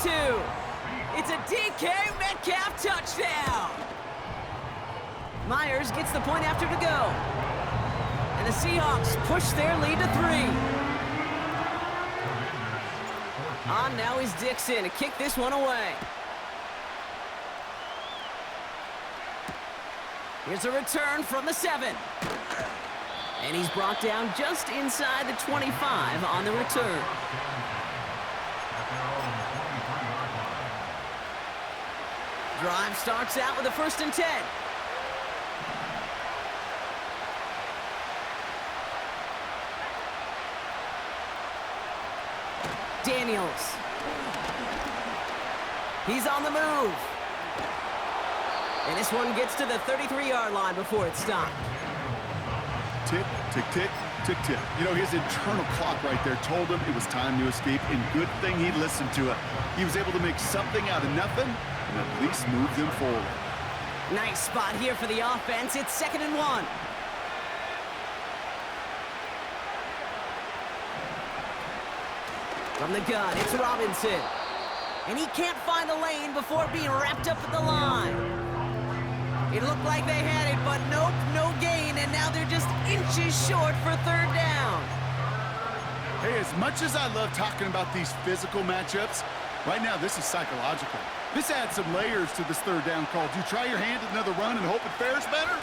2. It's a DK Metcalf touchdown. Myers gets the point after to go. And the Seahawks push their lead to 3. On now is Dixon to kick this one away. Here's a return from the 7. And he's brought down just inside the 25 on the return. Drive starts out with a 1st and 10. Daniels. He's on the move. And this one gets to the 33-yard line before it's stopped. Tick, tick, tick, tick, tick. You know, his internal clock right there told him it was time to escape, and good thing he listened to it. He was able to make something out of nothing and at least move them forward. Nice spot here for the offense. It's 2nd and 1. From the gun, it's Robinson. And he can't find the lane before being wrapped up at the line. It looked like they had it, but nope, no gain, and now they're just inches short for 3rd down. Hey, as much as I love talking about these physical matchups, right now this is psychological. This adds some layers to this 3rd down call. Do you try your hand at another run and hope it fares better?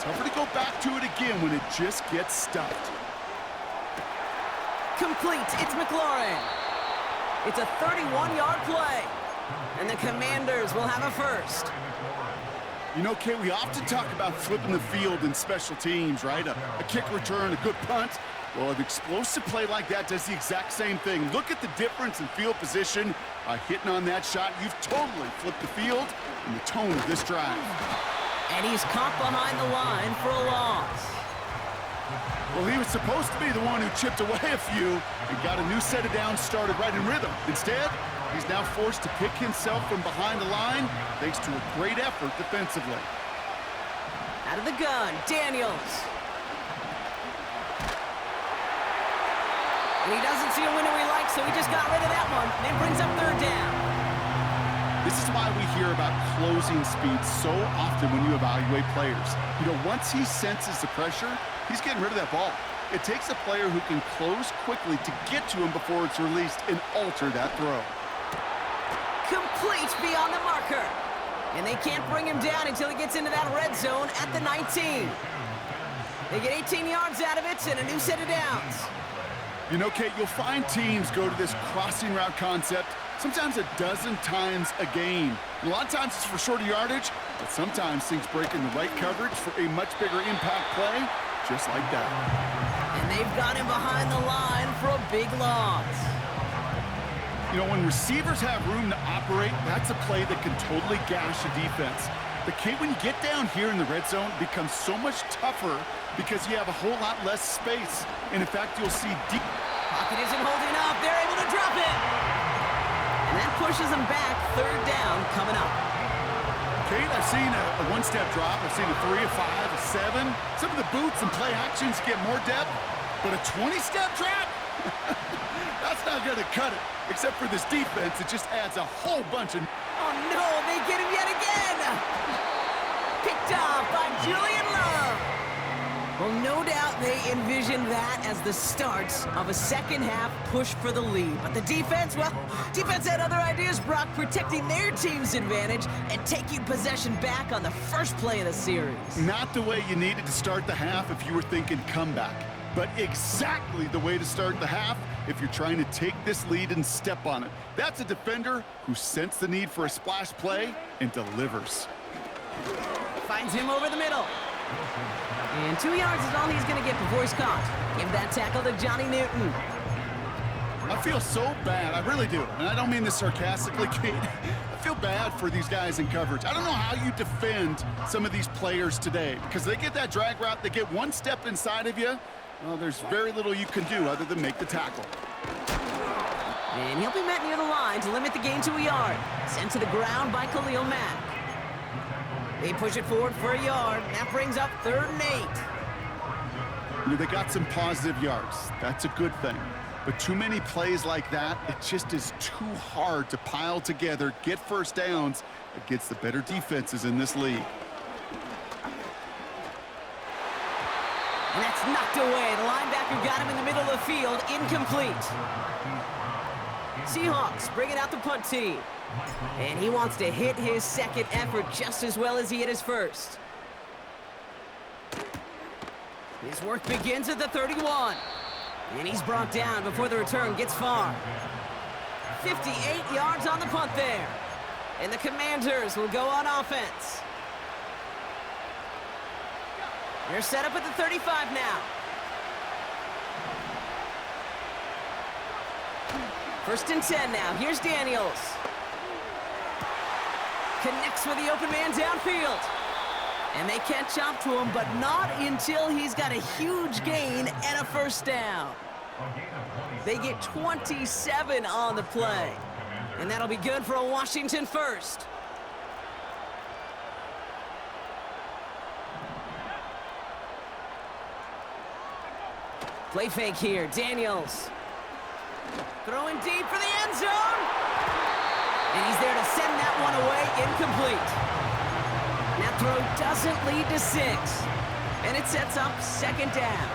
Tougher to go back to it again when it just gets stuffed. Complete, it's McLaurin. It's a 31-yard play, and the Commanders will have a 1st. You know, Kate, we often talk about flipping the field in special teams, right? A kick return, a good punt. Well, an explosive play like that does the exact same thing. Look at the difference in field position. By hitting on that shot, you've totally flipped the field and the tone of this drive. And he's caught behind the line for a loss. Well, he was supposed to be the one who chipped away a few and got a new set of downs started right in rhythm. Instead, he's now forced to pick himself from behind the line thanks to a great effort defensively. Out of the gun, Daniels. And he doesn't see a window he likes, so he just got rid of that one. And it brings up 3rd down. This is why we hear about closing speed so often when you evaluate players. You know, once he senses the pressure, he's getting rid of that ball. It takes a player who can close quickly to get to him before it's released and alter that throw. Complete beyond the marker. And they can't bring him down until he gets into that red zone at the 19. They get 18 yards out of it and a new set of downs. You know, Kate, you'll find teams go to this crossing route concept sometimes a dozen times a game. And a lot of times it's for shorter yardage, but sometimes things break in the right coverage for a much bigger impact play, just like that. And they've got him behind the line for a big loss. You know, when receivers have room to operate, that's a play that can totally gash a defense. But Kate, when you get down here in the red zone, it becomes so much tougher because you have a whole lot less space. And in fact, you'll see deep. Pocket isn't holding up. They're able to drop it. And that pushes them back. 3rd down coming up. Kate, I've seen a one-step drop. I've seen a 3, a 5, a 7. Some of the boots and play actions get more depth. But a 20-step drop? That's not going to cut it. Except for this defense, it just adds a whole bunch of... Oh, no, they get him yet again. Picked off by Julian Love. Well, no doubt they envisioned that as the start of a second-half push for the lead. But the defense, well, defense had other ideas, Brock, protecting their team's advantage and taking possession back on the first play of the series. Not the way you needed to start the half if you were thinking comeback, but exactly the way to start the half if you're trying to take this lead and step on it. That's a defender who sensed the need for a splash play and delivers. Finds him over the middle. And 2 yards is all he's going to get before he's caught. Give that tackle to Johnny Newton. I feel so bad. I really do. And I don't mean this sarcastically, Kate. I feel bad for these guys in coverage. I don't know how you defend some of these players today because they get that drag route, they get one step inside of you. Well, there's very little you can do other than make the tackle. And he'll be met near the line to limit the gain to a yard. Sent to the ground by Khalil Mack. They push it forward for a yard. That brings up 3rd and 8. You know, they got some positive yards. That's a good thing. But too many plays like that, it just is too hard to pile together, get first downs against the better defenses in this league. And that's knocked away. The linebacker got him in the middle of the field, incomplete. Seahawks bringing out the punt team. And he wants to hit his second effort just as well as he hit his first. His work begins at the 31. And he's brought down before the return gets far. 58 yards on the punt there. And the Commanders will go on offense. They're set up at the 35 now. First and 10 now. Here's Daniels. Connects with the open man downfield. And they catch up to him, but not until he's got a huge gain and a first down. They get 27 on the play. And that'll be good for a Washington first. Play fake here, Daniels. Throwing deep for the end zone. And he's there to send that one away, incomplete. That throw doesn't lead to 6. And it sets up second down.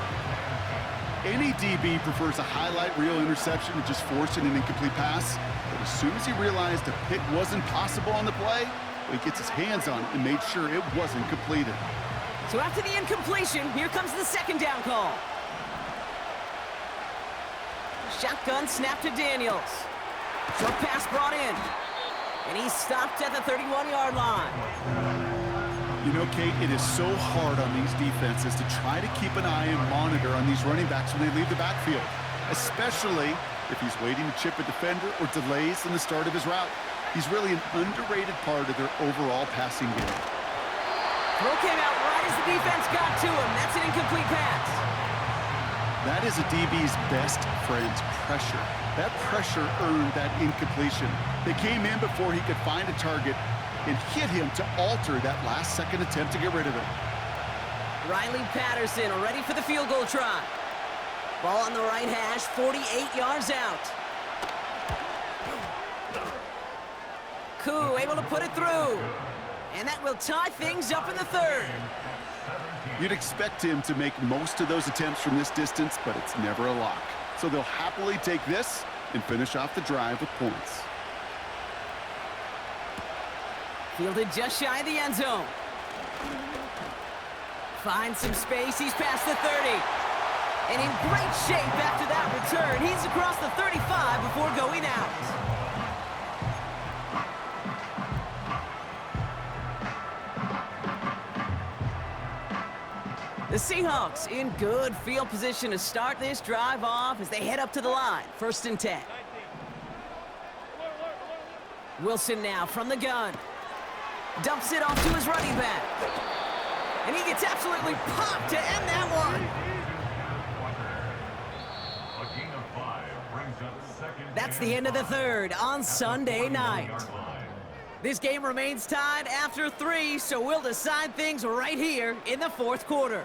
Any DB prefers a highlight reel interception to just forcing an incomplete pass. But as soon as he realized a pick wasn't possible on the play, he gets his hands on it and made sure it wasn't completed. So after the incompletion, here comes the second down call. Shotgun snap to Daniels. Short pass brought in. And he's stopped at the 31-yard line. You know, Kate, it is so hard on these defenses to try to keep an eye and monitor on these running backs when they leave the backfield, especially if he's waiting to chip a defender or delays in the start of his route. He's really an underrated part of their overall passing game. Throw came out right as the defense got to him. That's an incomplete pass. That is a DB's best friend, pressure. That pressure earned that incompletion. They came in before he could find a target and hit him to alter that last-second attempt to get rid of it. Riley Patterson ready for the field goal try. Ball on the right hash, 48 yards out. Koo able to put it through. And that will tie things up in the third. You'd expect him to make most of those attempts from this distance, but it's never a lock. So they'll happily take this and finish off the drive with points. Fielded just shy of the end zone. Finds some space. He's past the 30. And in great shape after that return. He's across the 35 before going out. The Seahawks in good field position to start this drive off as they head up to the line. First and 10. Wilson now from the gun. Dumps it off to his running back. And he gets absolutely popped to end that one. That's the end of the third on Sunday night. This game remains tied after 3, so we'll decide things right here in the fourth quarter.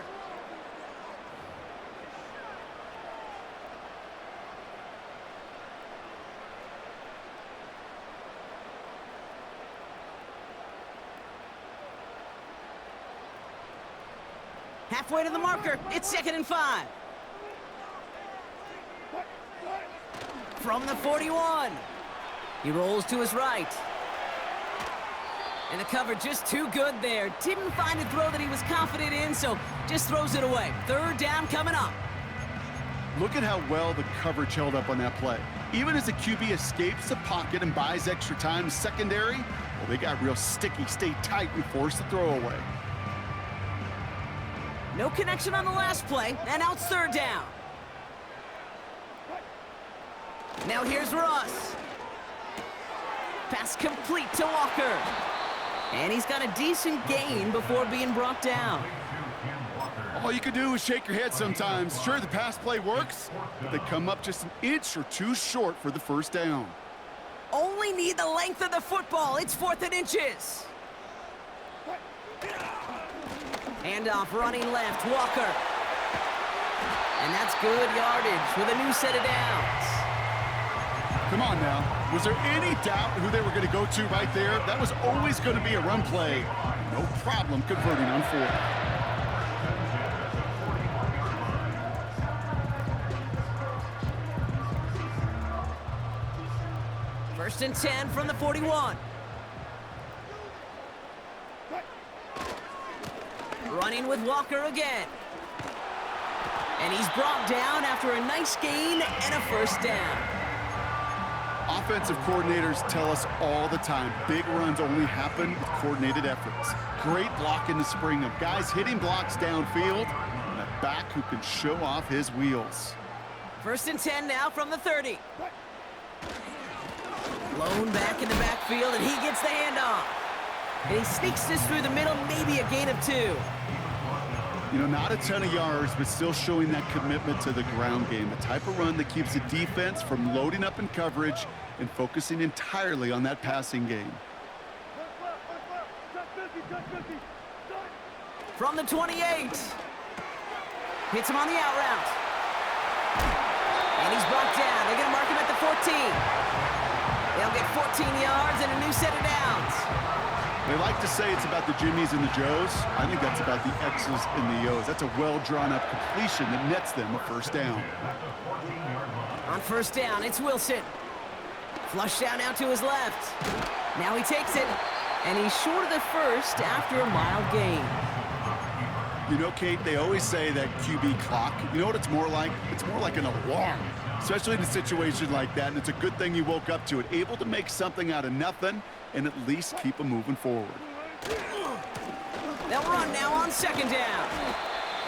Halfway to the marker, it's 2nd and 5. From the 41. He rolls to his right. And the cover just too good there. Didn't find a throw that he was confident in, so just throws it away. Third down coming up. Look at how well the coverage held up on that play. Even as the QB escapes the pocket and buys extra time secondary, well, they got real sticky, stayed tight, and forced the throw away. No connection on the last play, and now it's third down. Now here's Russ. Pass complete to Walker. And he's got a decent gain before being brought down. All you can do is shake your head sometimes. Sure, the pass play works, but they come up just an inch or two short for the first down. Only need the length of the football. It's 4th and inches. Handoff running left, Walker. And that's good yardage with a new set of downs. Come on now. Was there any doubt who they were going to go to right there? That was always going to be a run play. No problem converting on 4th. First and 10 from the 41. Running with Walker again. And he's brought down after a nice gain and a first down. Offensive coordinators tell us all the time, big runs only happen with coordinated efforts. Great block in the spring of guys hitting blocks downfield, and a back who can show off his wheels. First and 10 now from the 30. Blown back in the backfield, and he gets the handoff. And he sneaks this through the middle, maybe a gain of 2. You know, not a ton of yards, but still showing that commitment to the ground game. The type of run that keeps the defense from loading up in coverage and focusing entirely on that passing game. From the 28. Hits him on the out route. And he's brought down. They're going to mark him at the 14. They'll get 14 yards and a new set of downs. They like to say it's about the Jimmies and the Joes. I think that's about the X's and the O's. That's a well-drawn-up completion that nets them a first down. On first down, it's Wilson. Flush down out to his left. Now he takes it, and he's short of the first after a mild gain. You know, Kate, they always say that QB clock. You know what it's more like? It's more like an alarm, especially in a situation like that, and it's a good thing you woke up to it, able to make something out of nothing and at least keep them moving forward. They'll run now on second down.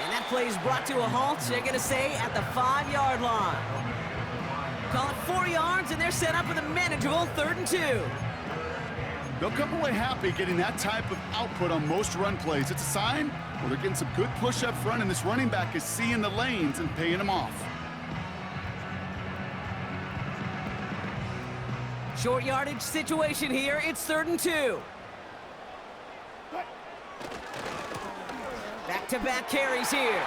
And that play is brought to a halt, they're going to say, at the 5-yard line. Call it 4 yards, and they're set up with a manageable 3rd and 2. They'll come away happy getting that type of output on most run plays. It's a sign where they're getting some good push up front, and this running back is seeing the lanes and paying them off. Short yardage situation here. It's 3rd and 2. Back-to-back carries here.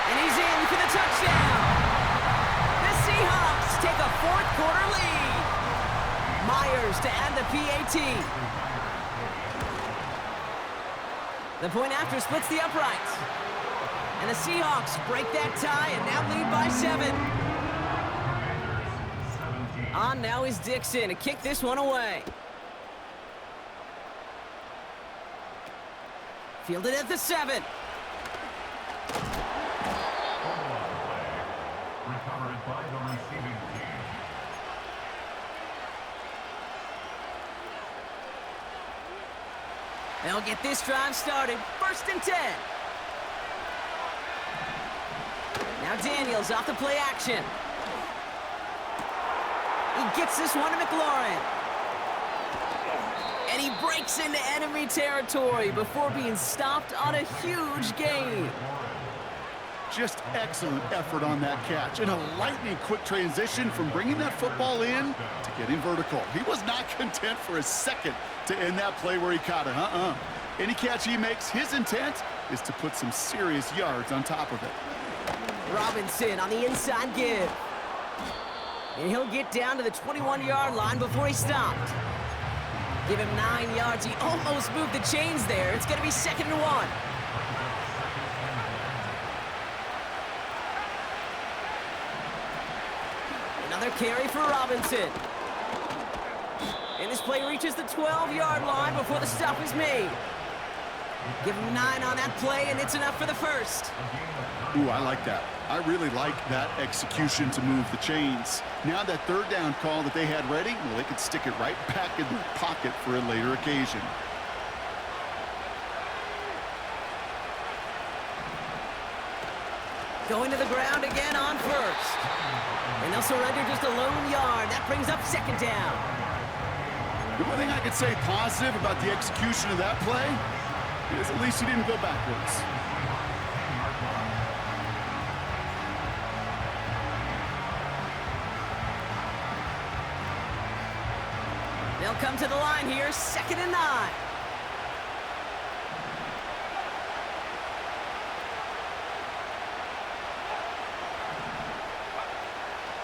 And he's in for the touchdown. The Seahawks take a 4th-quarter lead. Myers to add the PAT. The point after splits the uprights. And the Seahawks break that tie and now lead by 7. On now is Dixon to kick this one away. Fielded at the 7. They'll get this drive started. 1st and 10. Now Daniels off the play action. He gets this one to McLaurin. And he breaks into enemy territory before being stopped on a huge gain. Just excellent effort on that catch. And a lightning quick transition from bringing that football in to getting vertical. He was not content for a second to end that play where he caught it. Any catch he makes, his intent is to put some serious yards on top of it. Robinson on the inside give. And he'll get down to the 21-yard line before he stopped. Give him 9 yards. He almost moved the chains there. It's going to be 2nd and 1. Another carry for Robinson. And this play reaches the 12-yard line before the stop is made. Give him 9 on that play, and it's enough for the first. Ooh, I like that. I really like that execution to move the chains. Now that 3rd down call that they had ready, well, they could stick it right back in their pocket for a later occasion. Going to the ground again on 1st. And they'll surrender just a lone yard. That brings up 2nd down. The only thing I could say positive about the execution of that play is at least he didn't go backwards. They'll come to the line here, 2nd and 9.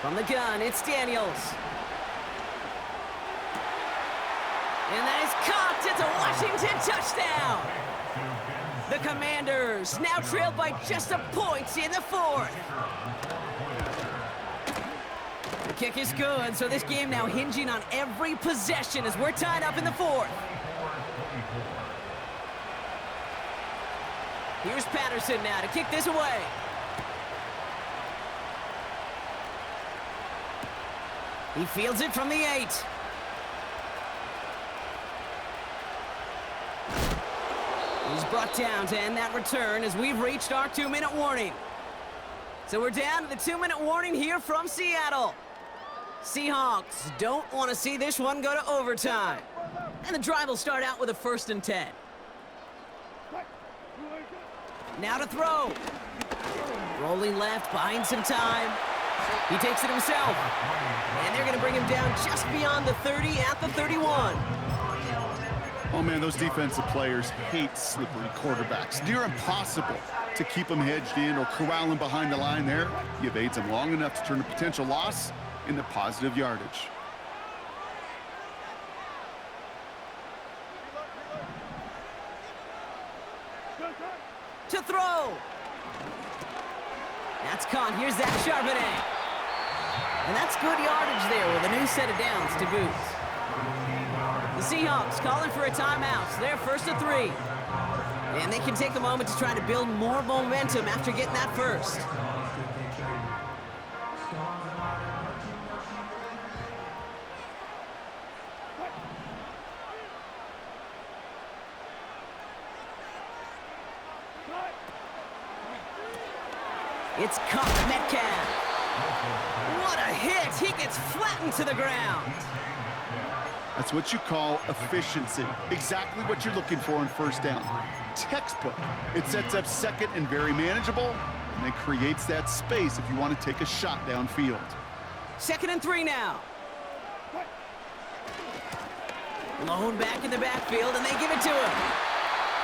From the gun, it's Daniels. And that is caught. It's a Washington touchdown. The Commanders now trail by just a point in the fourth. The kick is good, so this game now hinging on every possession as we're tied up in the fourth. Here's Patterson now to kick this away. He fields it from the 8. He's brought down to end that return as we've reached our 2-minute warning. So we're down to the 2-minute warning here from Seattle. Seahawks don't want to see this one go to overtime. And the drive will start out with a 1st and 10. Now to throw. Rolling left, buying some time. He takes it himself. And they're going to bring him down just beyond the 30 at the 31. Oh, man, those defensive players hate slippery quarterbacks. Near impossible to keep them hedged in or corral them behind the line there. He evades them long enough to turn a potential loss into positive yardage. To throw. That's caught. Here's that Charbonnet. And that's good yardage there with a new set of downs to boot. The Seahawks calling for a timeout. So they're 1st and 3. And they can take a moment to try to build more momentum after getting that first. It's caught. Metcalf. What a hit. He gets flattened to the ground. That's what you call efficiency. Exactly what you're looking for in 1st down. Textbook. It sets up 2nd and very manageable, and then creates that space if you want to take a shot downfield. 2nd and 3 now. Lone back in the backfield, and they give it to him.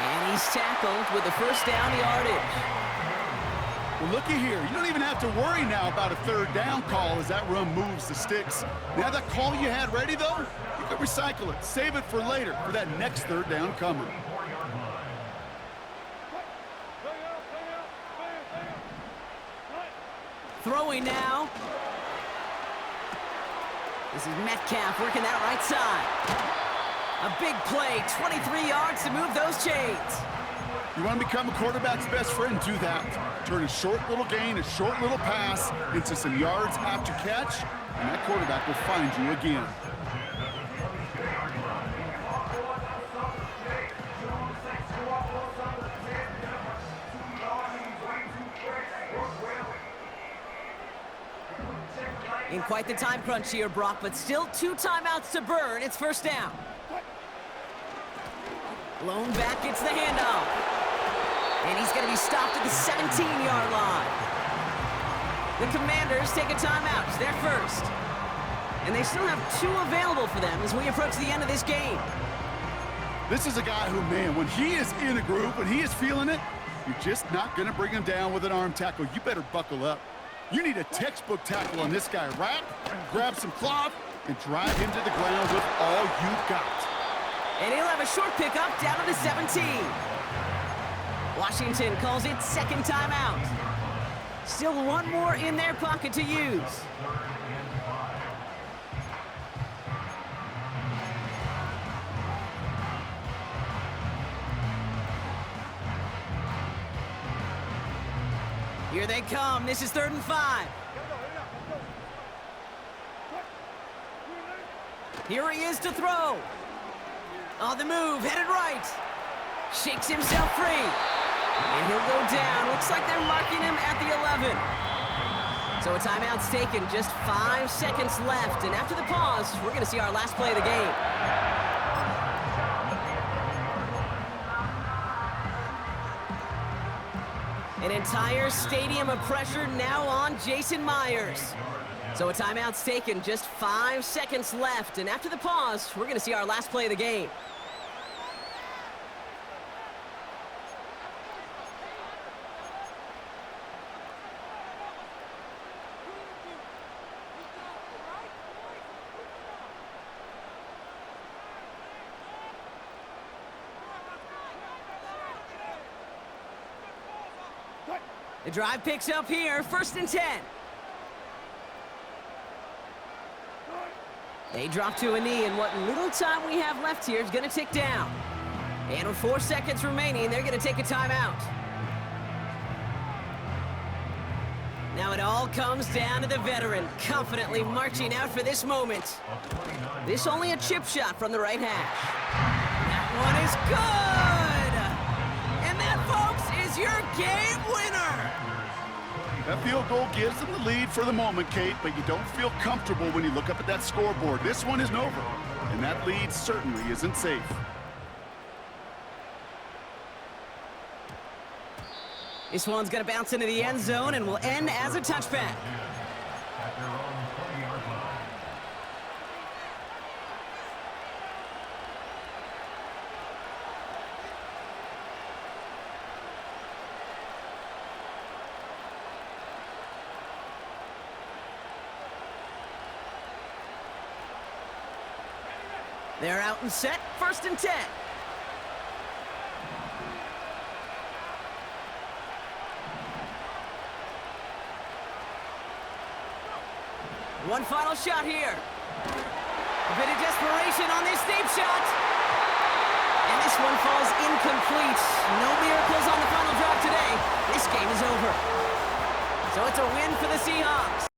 And he's tackled with the 1st down yardage. Well, looky here. You don't even have to worry now about a 3rd down call as that run moves the sticks. Now that call you had ready, though, you can recycle it. Save it for later for that next 3rd down coming. Throwing now. This is Metcalf working that right side. A big play, 23 yards to move those chains. You want to become a quarterback's best friend, do that. Turn a short little gain, a short little pass into some yards after catch, and that quarterback will find you again. In quite the time crunch here, Brock, but still 2 timeouts to burn. It's 1st down. Lone back gets the handoff. And he's going to be stopped at the 17-yard line. The Commanders take a timeout. It's their 1st. And they still have 2 available for them as we approach the end of this game. This is a guy who, man, when he is in a groove, when he is feeling it, you're just not going to bring him down with an arm tackle. You better buckle up. You need a textbook tackle on this guy. Wrap, grab some cloth, and drive him to the ground with all you've got. And he'll have a short pickup down to the 17. Washington calls it 2nd timeout. Still 1 more in their pocket to use. Here they come. This is 3rd and 5. Here he is to throw. On the move, headed right. Shakes himself free. And he'll go down. Looks like they're marking him at the 11. So a timeout's taken, just 5 seconds left. And after the pause, we're going to see our last play of the game. An entire stadium of pressure now on Jason Myers. So a timeout's taken, just 5 seconds left. And after the pause, we're going to see our last play of the game. The drive picks up here, 1st and 10. They drop to a knee, and what little time we have left here is going to tick down. And with 4 seconds remaining, they're going to take a timeout. Now it all comes down to the veteran, confidently marching out for this moment. This only a chip shot from the right hash. That one is good! And that, folks, is your game winner! That field goal gives them the lead for the moment, Kate, but you don't feel comfortable when you look up at that scoreboard. This one isn't over, and that lead certainly isn't safe. This one's going to bounce into the end zone and will end as a touchback. They're out and set, 1st and 10. One final shot here. A bit of desperation on this deep shot. And this one falls incomplete. No miracles on the final drive today. This game is over. So it's a win for the Seahawks.